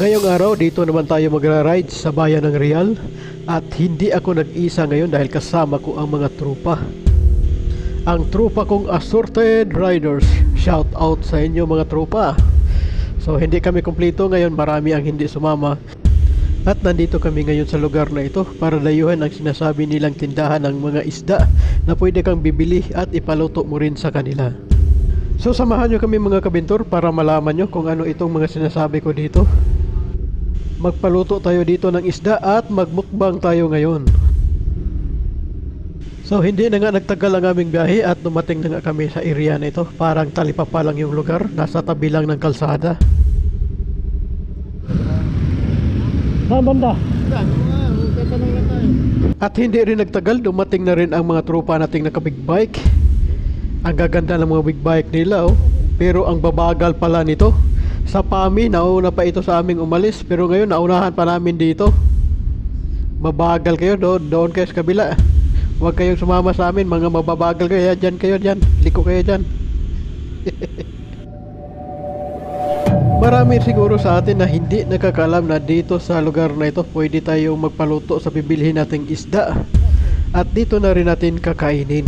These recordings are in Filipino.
Ngayong araw dito naman tayo magra-ride sa bayan ng Real. At hindi ako nag-isa ngayon dahil kasama ko ang mga trupa. Ang trupa kong assorted riders. Shout out sa inyo mga trupa. So hindi kami kumpleto ngayon, marami ang hindi sumama. At nandito kami ngayon sa lugar na ito para layuhan ang sinasabi nilang tindahan ng mga isda na pwede kang bibili at ipaluto mo rin sa kanila. So samahan nyo kami mga kabintor para malaman nyo kung ano itong mga sinasabi ko dito. Magpaluto tayo dito ng isda at magmukbang tayo ngayon. So hindi na nga nagtagal ang aming biyahe at dumating na nga kami sa area na ito. Parang talipapa lang yung lugar, nasa tabi lang ng kalsada. Saan banda? At hindi rin nagtagal, dumating na rin ang mga tropa nating naka-big bike. Ang gaganda ng mga big bike nila oh. Pero ang babagal pala nito. Sa PAMI, nauna pa ito sa aming umalis. Pero ngayon, naunahan pa namin dito. Mabagal kayo, doon kayo sa kabila. Huwag kayong sumama sa amin, mga mababagal kayo. Dyan kayo, dyan. Liko kayo dyan. Marami siguro sa atin na hindi nakakalam na dito sa lugar na ito pwede tayong magpaluto sa bibilhin nating isda. At dito na rin natin kakainin.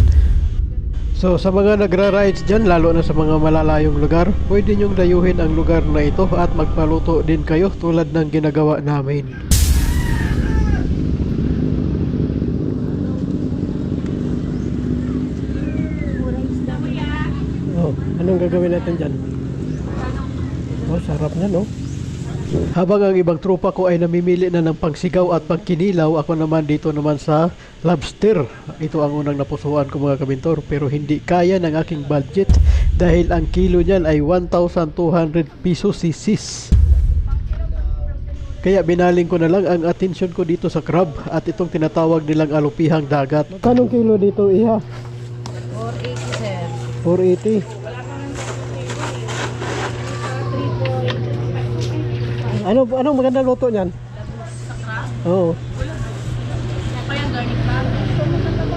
So sa mga nagra-rides dyan, lalo na sa mga malalayong lugar, pwede nyong dayuhin ang lugar na ito at magpaluto din kayo tulad ng ginagawa namin. Oh, anong gagawin natin dyan? Oh, sarap niya no? Habang ang ibang tropa ko ay namimili na ng pangsigaw at pangkinilaw, ako naman dito naman sa lobster. Ito ang unang napusuan ko mga kabintor, pero hindi kaya ng aking budget dahil ang kilo niyan ay 1,200 pesos sisis. Kaya binaling ko na lang ang atensyon ko dito sa crab at itong tinatawag nilang alupihang dagat. Kanong kilo dito iha? 480 sir. 480. Anong maganda luto niyan? Sa crab? Oo. Kaya garlic butter.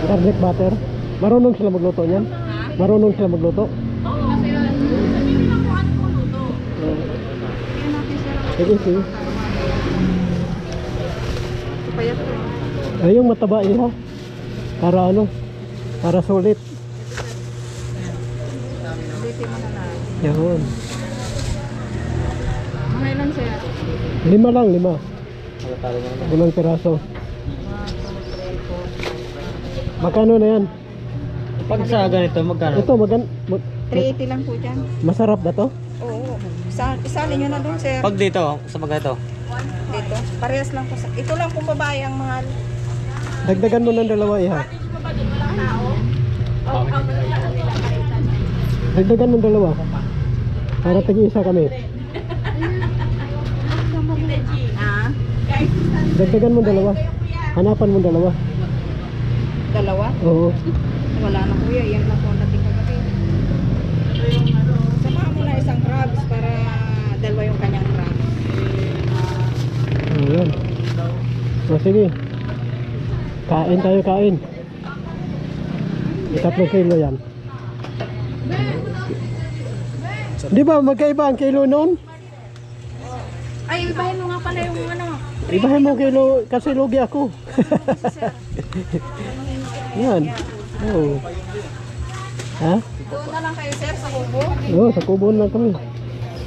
Garlic butter. Marunong sila magluto niyan? Marunong sila magluto? Oo. Kasi sabihin lang kung ano kung luto. Kaya natin sir. Sige, sige. Payat ko. Ay, yung mataba iha. Para ano? Para sulit. Ulitin mo na lang. Yan. Mga ilan sir? 5 lang, 5. 5 piraso. 1, 2, 3, 4. Magkano na yan? Pag sa ganito, magkano? Ito, 380 lang po dyan. masarap na to? Oo. Isali nyo na doon sir. Pag dito, sa magkano? Dito. Parehas lang po. Ito lang po babae ang mahal. Dagdagan mo ng 2 iha. Dagdagan ng 2. Para tagi-isa kami. Ah? Dagdagan mo 2. Hanapan mo 2. Dalawa? Oo. Wala na kuya. Yan lang po ang dating kagabi. Samahan mo na isang crabs para dalawa yung kanyang crabs. Ayan. O sige. Kain tayo, kain. 3 kilo yan. Di ba magkaiba ang kilo noon? Ay, ibahin mo nga pala yung ano. Ibahin mo kilo kasi lugi ako. Yan. Oo. Ha? Doon na lang kayo sir sa kubo. Oo, sa kubo lang kami.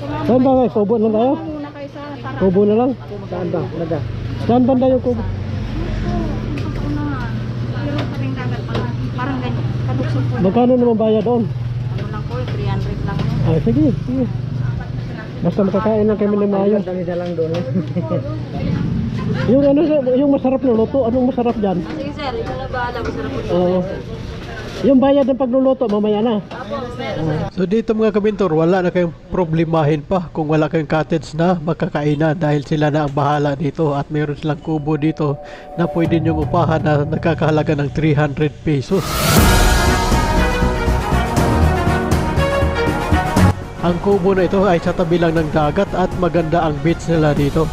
Saan ba kayo? Kubo lang tayo? Muna kayo sa para. Kubo na lang? Saan ba? Naga. Saan banda yung kubo? Unahan. Pero pa rin dagat pala. Parang ganyan. Kaduksin po. Magkano naman bayad doon? Ano lang po, 300 lang yun. Ah, sige, sige. Basta makakain lang kami ng maayos. Isa lang doon. Yung ano, yung masarap na luto, anong masarap dyan? Sige sir, ito na bahala. Masarap po. Oo. Yung bayad ng pagluluto, mamaya na. So dito mga kabintor, wala na kayong problemahin pa kung wala kayong cottage na makakainan dahil sila na ang bahala dito at meron silang kubo dito na pwede nyong upahan na nagkakahalaga ng 300 pesos. Ang kubo na ito ay sa tabi lang ng dagat at maganda ang beach nila dito.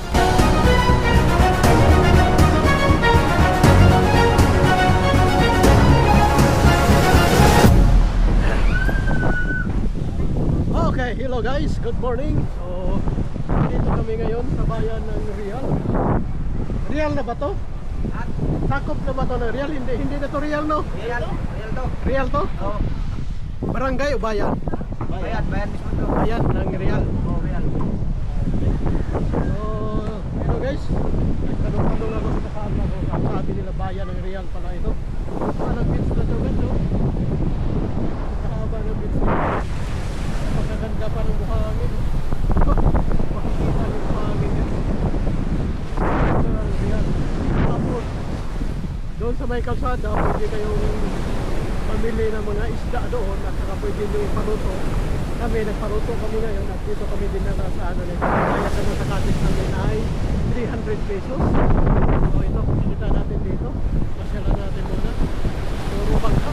Okay, hello guys, good morning. So Dito kami ngayon sa bayan ng Real. Real na ba to? Sakop na ba to ng Real? Hindi na to Real, no? Real to. Real to? Oo. Barangay o bayan? Bayan mismo to. Bayan ng Real. Oo, Real. So, ito guys, tanong-tanong ako sa kasama ko. Sabi nila bayan ng Real pala ito. Parang beach na ito guys, no? Kahaba ng beach na. Pagkaganda pa ng buhangin. Makikita yung buhangin dito. Ito ang Real. Tapos, doon sa may kalsada, pwede kayong mamili ng mga isda doon at saka pwede nyo ipaluto. Kami, nagpaluto kami ngayon at dito kami din na sa ano nito. Kaya kami sa cottage namin ay 300 pesos. So ito, kita natin dito. Masyalan natin muna. Puro bangka.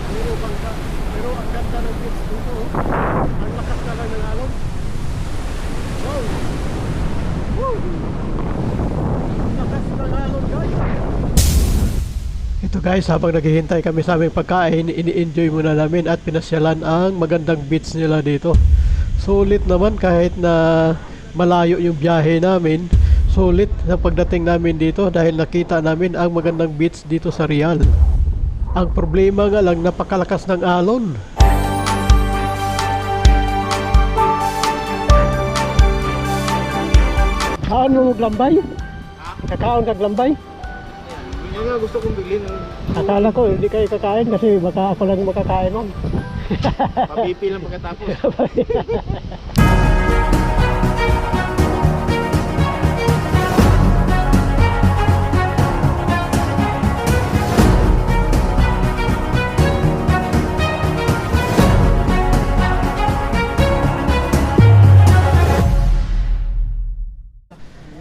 Puro bangka. Pero ang ganda ng beach dito. Ang lakas na lang ng alon. Wow! Wow! Ang lakas ng alon guys. Ito guys, habang naghihintay kami sa aming pagkain, ini-enjoy muna namin at pinasyalan ang magandang beach nila dito. Sulit naman kahit na malayo yung biyahe namin. Sulit na pagdating namin dito dahil nakita namin ang magandang beach dito sa Real. Ang problema nga lang, napakalakas ng alon. Kaon mo maglambay? Kakaon kaglambay? Yan nga gusto kong bilhin. Akala ko hindi kayo kakain kasi baka ako lang makakain nun. Papipi lang pagkatapos.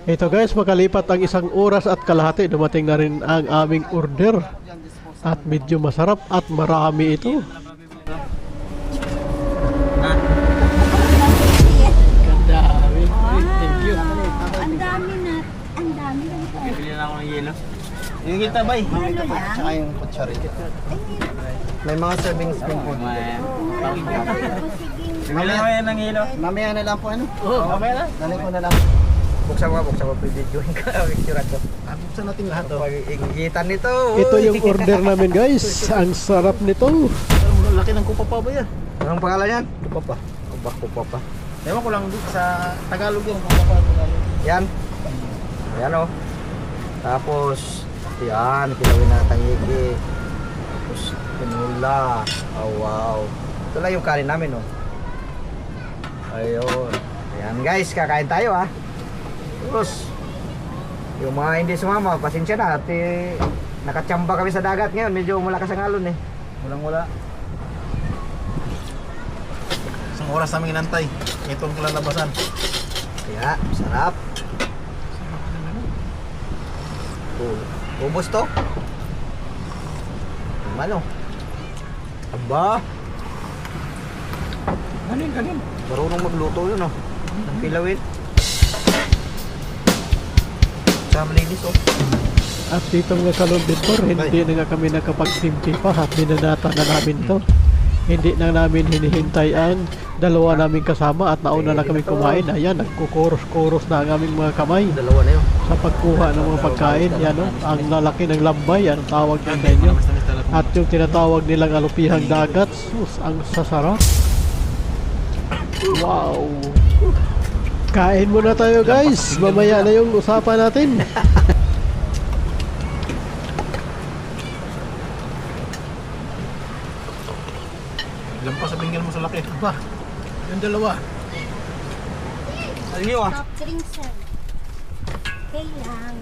Ito guys, makalipat ang 1 oras at kalahati, dumating na rin ang aming order. At medyo masarap at marami ito. Gandami. Thank you. Ang dami na. Ang dami na ito. Bibili na ako ng yelo. Yung kita bay. Ano yan? Tsaka yung kutsari. May mga serving spoon po. Bibili na yan ng yelo. Mamaya na lang po ano? Oo, mamaya na. Dali ko na lang. Buksan ko pre-videoin ka. Picture ko. Buksan natin lahat to. Pag-igitan nito. Ito yung order namin guys. Ang sarap nito. Ang laki ng kupapa ba yan? Anong pangalan yan? Kupapa. Kupapa. Ewan ko lang sa Tagalog yan. Kupapa. Yan. Ayan o. Tapos, yan. Kilawin na tangigi. Tapos, pinula. Oh wow. Ito lang yung kanin namin o. Ayun. Ayan guys, kakain tayo ha. Tapos, yung mga hindi sumama, pasensya na at nakachamba kami sa dagat ngayon. Medyo malakas ang alon eh. Walang-wala. Isang oras namin inantay. Itong kalalabasan. Kaya, sarap. Ubos to. Ano? Aba. Kanin. Marunong magluto yun oh. Ang pilawin. Sama linis oh. At dito nga kalumbitor, hindi na nga kami nakapagsimpi pa at binanata na namin to. Hindi na namin hinihintay ang dalawa naming kasama at nauna na kami kumain. Ayan, nagkukuros-kuros na ang aming mga kamay Dalawa na yun. sa pagkuha ng mga pagkain. Yan o, ang lalaki ng lambay, yan ang tawag ng inyo. At yung tinatawag nilang alupihang dagat, sus, ang sasarap. Wow! Kain muna tayo guys, mamaya na yung usapan natin. Lampas sa binggil mo sa laki. Ba, yung dalawa. Ano nyo ah? Soft drinks, sir. Kailang.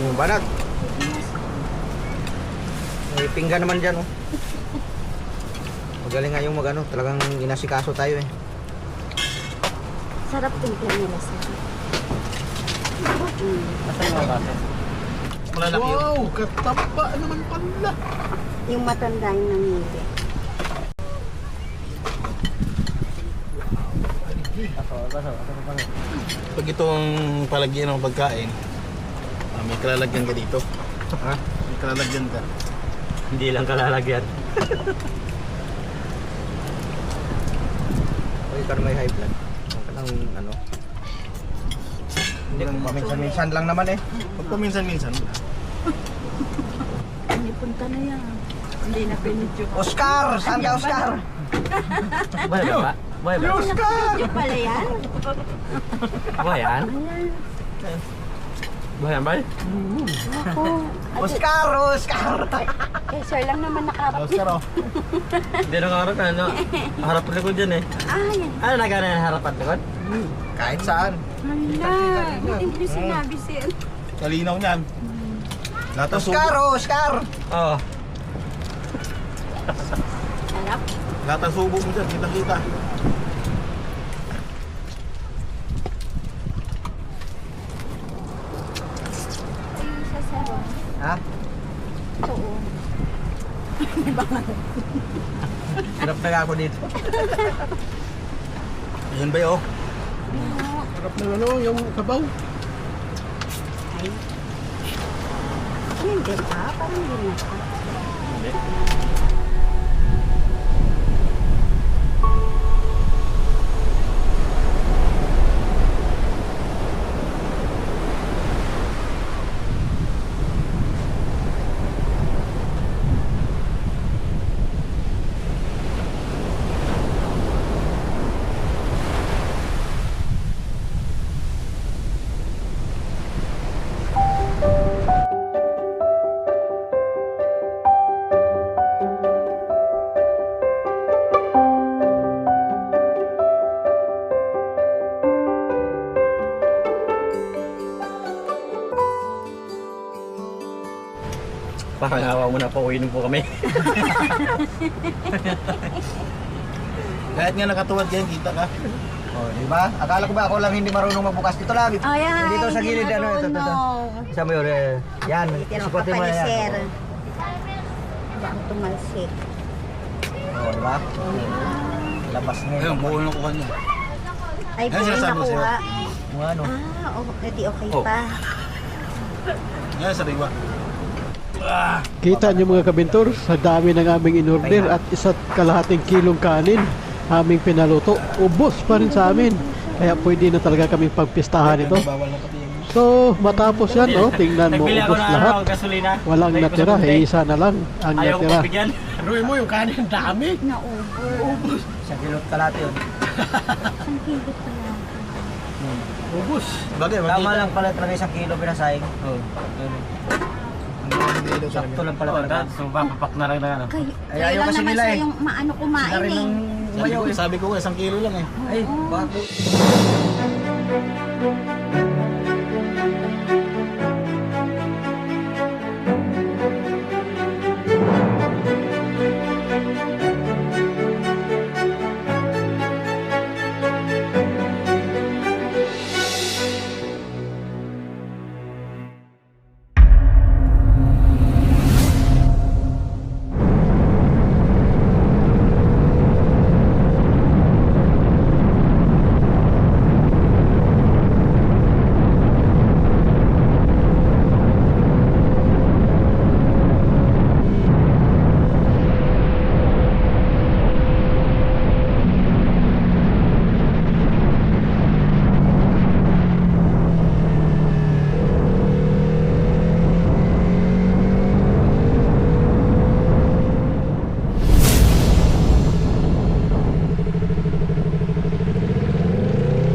Yung banat. May pinggan naman dyan oh. Magaling nga yung mag ano, talagang inasikaso tayo eh. Sarap timpla nila, sir. Malalaki yun. Wow, katapa naman pala. Yung matanda yung namili. Pag itong palagyan ng pagkain, may kalalagyan ka dito. Ha? May kalalagyan ka. Hindi lang kalalagyan. ka na may high blood. Huwag ka nang ano. Hindi, paminsan-minsan lang naman eh. Pag paminsan-minsan. Hindi punta na yan. Hindi na pinidyo. Oscar! Saan ka, Oscar? Buhay ba ba? Buhay ba? Oscar! Pinidyo pala yan. Buhay yan? Buhay yan ba? Ako. Oscar! Oscar! Eh, sir lang naman nakarap. Oscar oh. Hindi na harap ano. Harap likod yan eh. Ah, yan. Ano na gano'n harap at likod? Kahit saan. Hala. Hindi ko sinabi, sir. Kalinaw niyan. Lahat ng Oscar! subo, Oscar! Oo. Sarap. lahat ng subo mo dyan, kita-kita. Sa saro. Ha? Oo. Hirap na ako dito. Ayan ba yun? Sarap ng ano, yung sabaw. Hindi pa. Parang hindi na pa. Parang hawa mo na po, uwinin po kami. Kahit nga nakatuwad yan, kita ka. Oh, di ba? Akala ko ba ako lang hindi marunong magbukas dito lang. Ayan. Dito sa gilid ano ito. Isa mo yun eh. Yan. Sukotin mo na yan. Ba ang tumalsik? Oh, di ba? Labas na Ayun, yun. buo na ko kanya. Ay, Ano buhay sinasabi mo nakuha. Mga ano. Ah, edi okay Oh. pa. Yan, sa riwa. Kita niyo mga kabintor, sa dami ng aming inorder at 1.5 kilong kanin aming pinaluto. Ubos pa rin sa amin. Kaya pwede na talaga kaming pagpistahan ito. Bawal na pati yung... So, matapos yan, oh, tingnan mo, Nagbili ako ubos ng lahat. ano, gasolina. Walang Lagay ko sa natira, bunte. isa na lang ang Ayaw ko natira. pagbigyan. Ruin mo yung kanin, dami. Na-over. Sa kilot kalate yun. Ang kilot pa lang. Ubus. Bagay, Tama lang pala talaga 1 kilo pinasahing. Oh. Sakto lang pala Oo, talaga. so papapak na lang na ano. Kayo, Ay, kayo ayaw lang kasi naman nila sa eh. yung maano kumain Sila rin eh. ng umayaw eh. Sabi ko 1 kilo lang eh. Ay, bakit?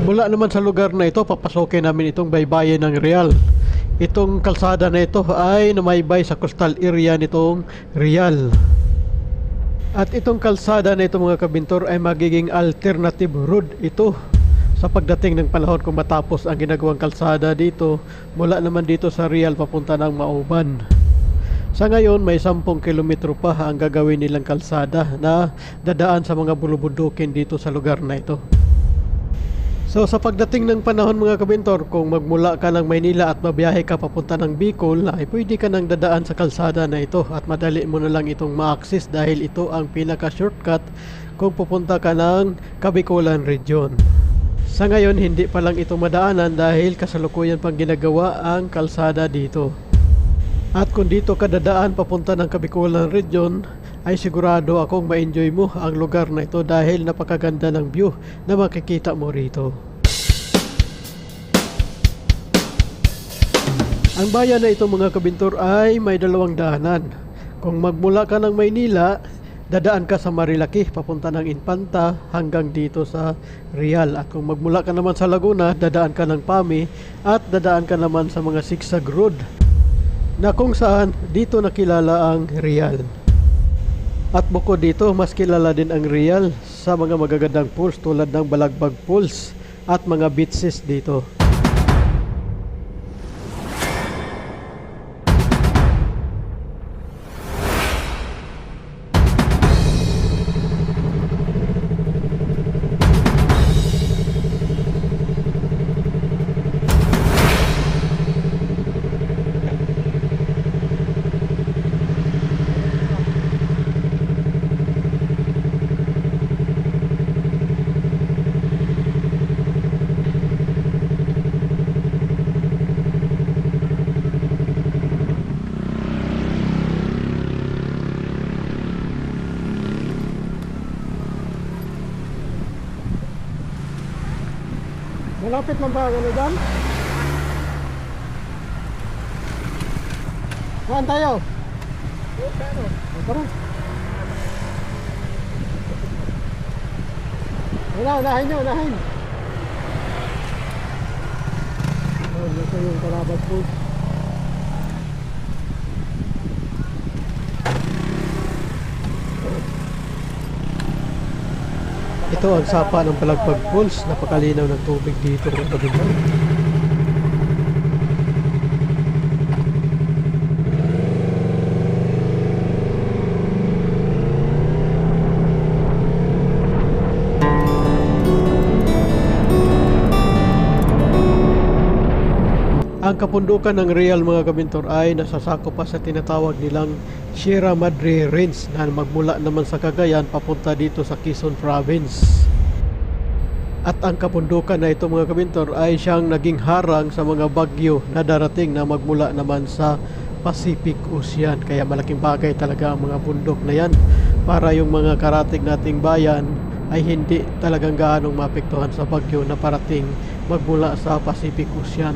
Mula naman sa lugar na ito, papasokin namin itong baybayin ng Real. Itong kalsada na ito ay namaybay sa coastal area nitong Real. At itong kalsada na ito mga kabintor ay magiging alternative road ito sa pagdating ng panahon kung matapos ang ginagawang kalsada dito mula naman dito sa Real papunta ng Mauban. Sa ngayon may 10 kilometro pa ang gagawin nilang kalsada na dadaan sa mga bulubundukin dito sa lugar na ito. So sa pagdating ng panahon mga kabintor, kung magmula ka ng Maynila at mabiyahe ka papunta ng Bicol, ay pwede ka nang dadaan sa kalsada na ito at madali mo na lang itong ma-access dahil ito ang pinaka-shortcut kung pupunta ka ng Kabikulan Region. Sa ngayon hindi pa lang ito madaanan dahil kasalukuyan pang ginagawa ang kalsada dito. At kung dito ka dadaan papunta ng Kabikulan Region, ay sigurado akong ma-enjoy mo ang lugar na ito dahil napakaganda ng view na makikita mo rito. Ang bayan na ito mga kabintor ay may dalawang daanan. Kung magmula ka ng Maynila, dadaan ka sa Marilaki papunta ng Infanta hanggang dito sa Real. At kung magmula ka naman sa Laguna, dadaan ka ng Pami at dadaan ka naman sa mga zigzag road na kung saan dito nakilala ang Real. At bukod dito, mas kilala din ang Real sa mga magagandang pools tulad ng Balagbag Pools at mga beaches dito. Malapit lang ba ang ano dyan? Saan tayo? Tara. Wala, unahin nyo, unahin. Ito yung Balagbag Pools. Ito ang sapa ng Balagbag Pools. Napakalinaw ng tubig dito mga kabintor. Ang kapundukan ng Real mga kabintor ay nasasakop pa sa tinatawag nilang Sierra Madre Range na magmula naman sa Cagayan papunta dito sa Quezon Province. At ang kapundukan na ito mga kabintor ay siyang naging harang sa mga bagyo na darating na magmula naman sa Pacific Ocean. Kaya malaking bagay talaga ang mga bundok na yan para yung mga karating nating bayan ay hindi talagang gaanong maapektuhan sa bagyo na parating magmula sa Pacific Ocean.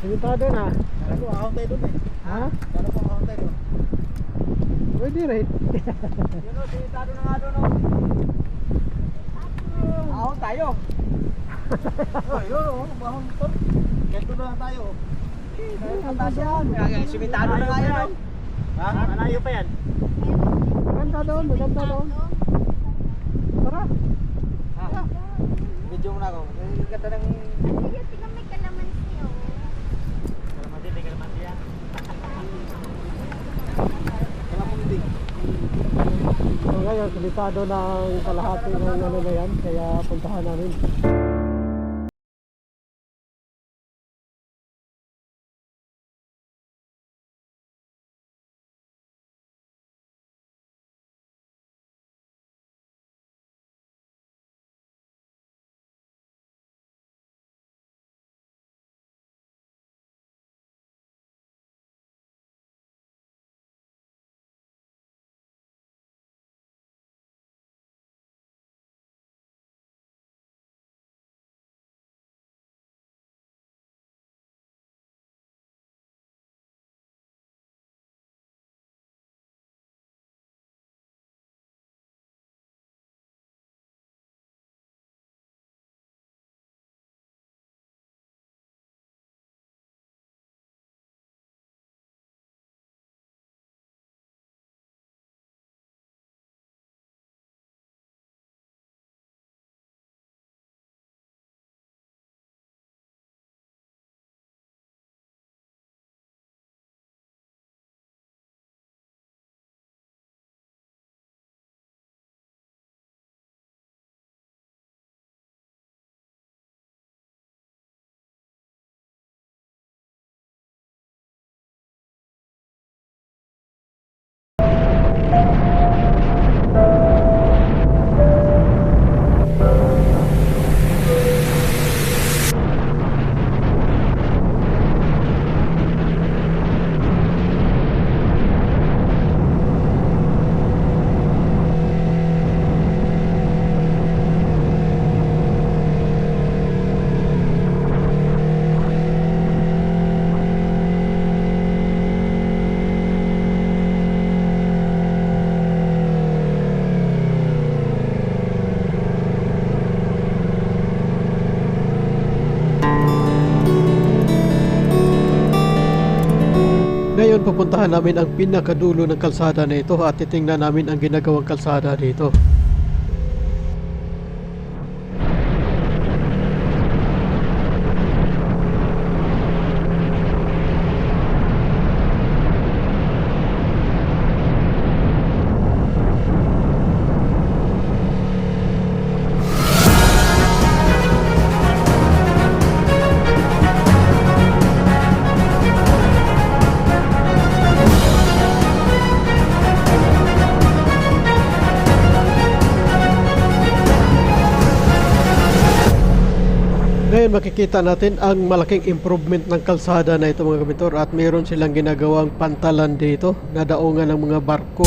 Limitado na. Kala ko ahon tayo doon eh. Ha? Kala ko ahon tayo doon. Pwede rin. Yun o, sinitado na nga doon o. Ahon tayo. Oh, yun o, ahon to. Ganto na lang tayo. Katas yan. Simitado na nga yan o. Ha? Malayo pa yan. Maganda doon, maganda doon. Tara. Ha? Video mo na ako. Ganda ng... Sige, tingnan may kalamansi oh. Kalamansi yan. Kalamansi. So ngayon, limitado ng kalahati ng ano na yan, kaya puntahan namin. Ngayon pupuntahan namin ang pinakadulo ng kalsada na ito at titingnan namin ang ginagawang kalsada dito. Ngayon makikita natin ang malaking improvement ng kalsada na ito mga kabintor at mayroon silang ginagawang pantalan dito na daungan ng mga barko.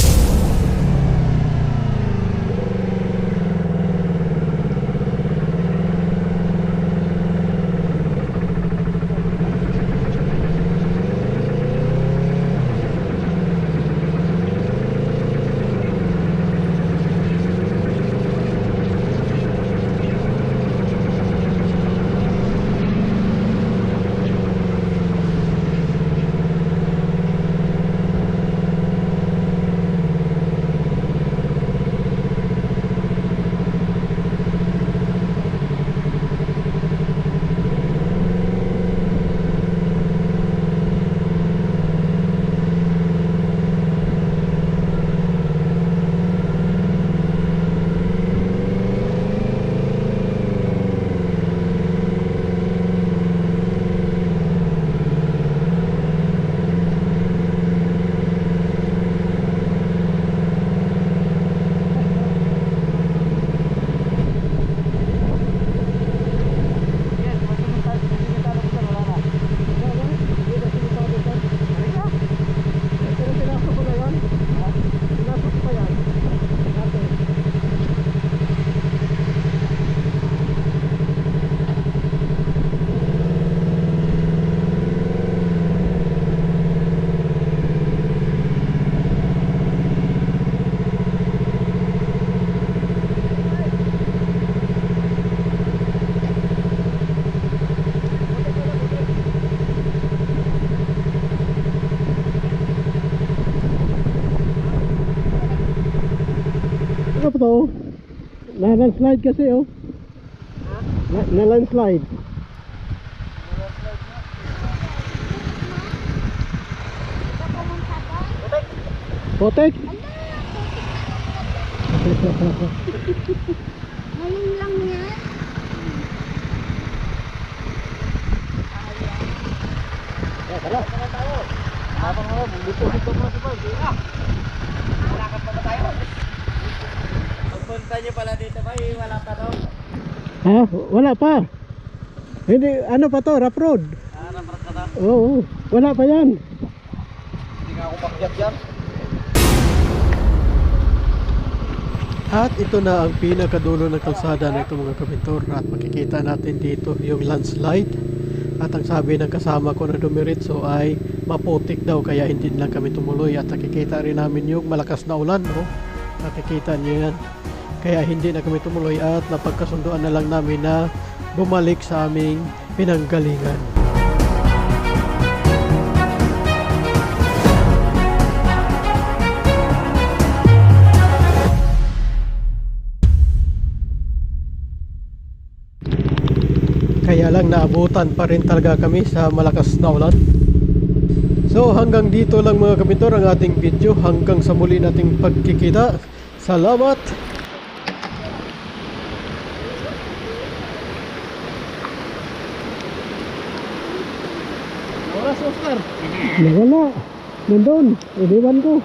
Ano po to? Na-landslide kasi oh. Na-landslide. Potek? Ngayon lang yan. Pagpunta nyo pala dito ba, wala pa daw. Ha? Wala pa. Hindi, ano pa to? Rough road. Rapat ka daw. Oo, wala pa yan. Hindi nga ako pakyat yan. At ito na ang pinakadulo ng kalsada na ito mga kabintor. At makikita natin dito yung landslide. At ang sabi ng kasama ko na dumiritso ay maputik daw kaya hindi lang kami tumuloy. At nakikita rin namin yung malakas na ulan. No? Nakikita niyo yan. Kaya hindi na kami tumuloy at napagkasunduan na lang namin na bumalik sa aming pinanggalingan. Kaya lang naabutan pa rin talaga kami sa malakas na ulan. So hanggang dito lang mga kabintor ang ating video. Hanggang sa muli nating pagkikita. Salamat! Oras, Oscar. Nawala. Nandun. Iniwan ko.